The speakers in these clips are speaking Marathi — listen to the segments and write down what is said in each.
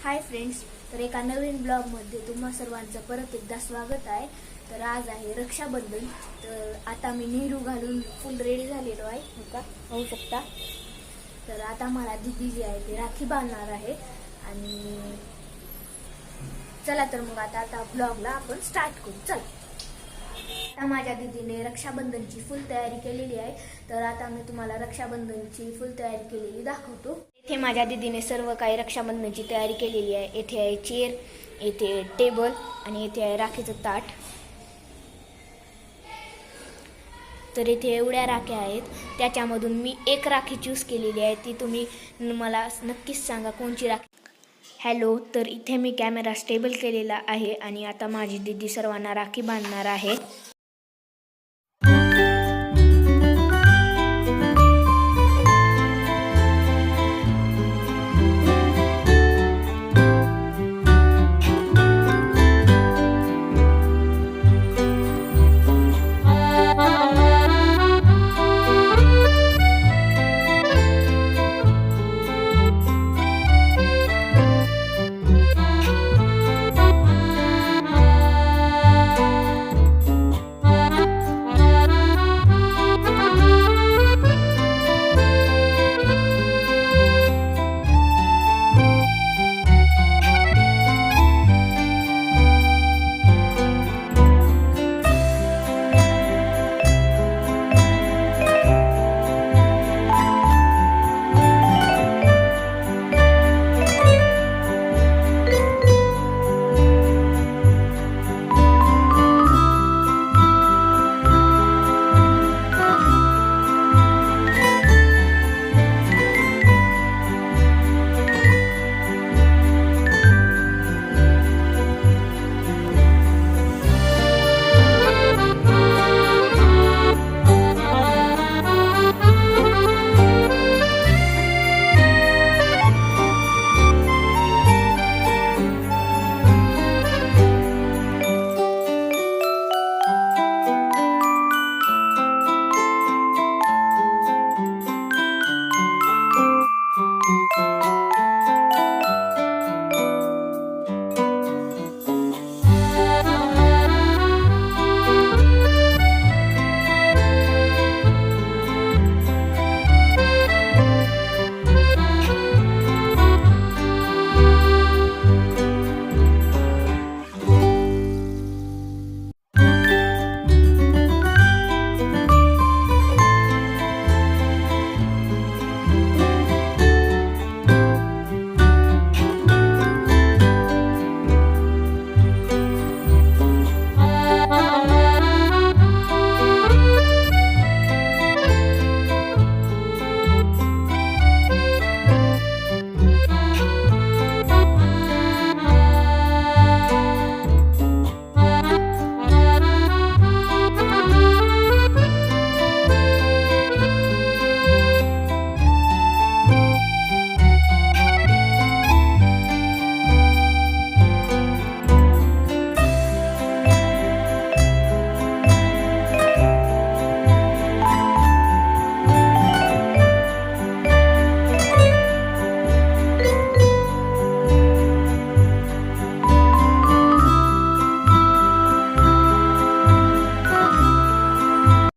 हाय फ्रेंड्स, तर एका नवीन ब्लॉगमध्ये तुम्हा सर्वांचं परत एकदा स्वागत आहे. तर आज आहे रक्षाबंधन. तर आता मी नेहरू घालून फुल रेडी झालेलो आहे, हो का पाहू शकता. तर आता मला दीदी जी आहे ती राखी बांधणार आहे. आणि चला तर मग आता ब्लॉगला आपण स्टार्ट करू. चला, आता माझ्या दीदीने रक्षाबंधनची फुल तयारी केलेली आहे. तर आता मी तुम्हाला रक्षाबंधनची फुल तयारी केलेली दाखवतो. इथे माझ्या दीदीने सर्व काही रक्षाबंधनची तयारी केलेली आहे. येथे आहे चेअर, येथे टेबल आणि येथे आहे राखीचं ताट. तर इथे एवढ्या राख्या आहेत, त्याच्यामधून मी एक राखी चूज केलेली आहे. ती तुम्ही मला नक्कीच सांगा कोणची राखी. हॅलो, तर इथे मी कॅमेरा स्टेबल केलेला आहे आणि आता माझी दीदी सर्वांना राखी बांधणार आहे.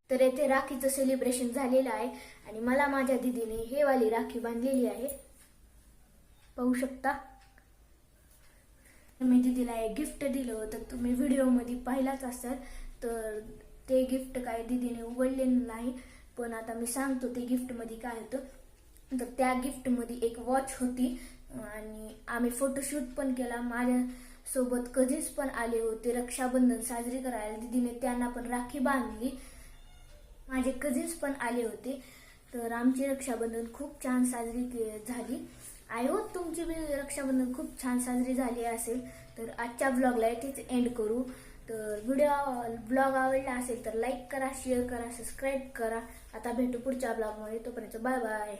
तर येथे राखीचं सेलिब्रेशन झालेलं आहे आणि मला माझ्या दीदीने हे वाली राखी बांधलेली आहे, पाहू शकता. मी दीदीला एक गिफ्ट दिलं होतं, तुम्ही व्हिडिओमध्ये पाहिलाच असेल. तर ते गिफ्ट काय दीदीने उघडलेलं नाही, पण आता मी सांगतो ते गिफ्टमध्ये काय होतं. तर त्या गिफ्टमध्ये एक वॉच होती आणि आम्ही फोटोशूट पण केला. माझ्यासोबत कधीच पण आले होते रक्षाबंधन साजरी करायला. दीदीने त्यांना पण राखी बांधली. माझे कझिन्स पण आले होते. तर आमची रक्षाबंधन खूप छान साजरी झाली. आय होप तुमची रक्षाबंधन खूप छान साजरी झाली असेल. तर आजच्या ब्लॉगला इथेच एंड करू. तर ब्लॉग आवडला असेल तर लाईक करा, शेअर करा, सबस्क्राईब करा. आता भेटू पुढच्या ब्लॉगमध्ये. तोपर्यंत बाय बाय.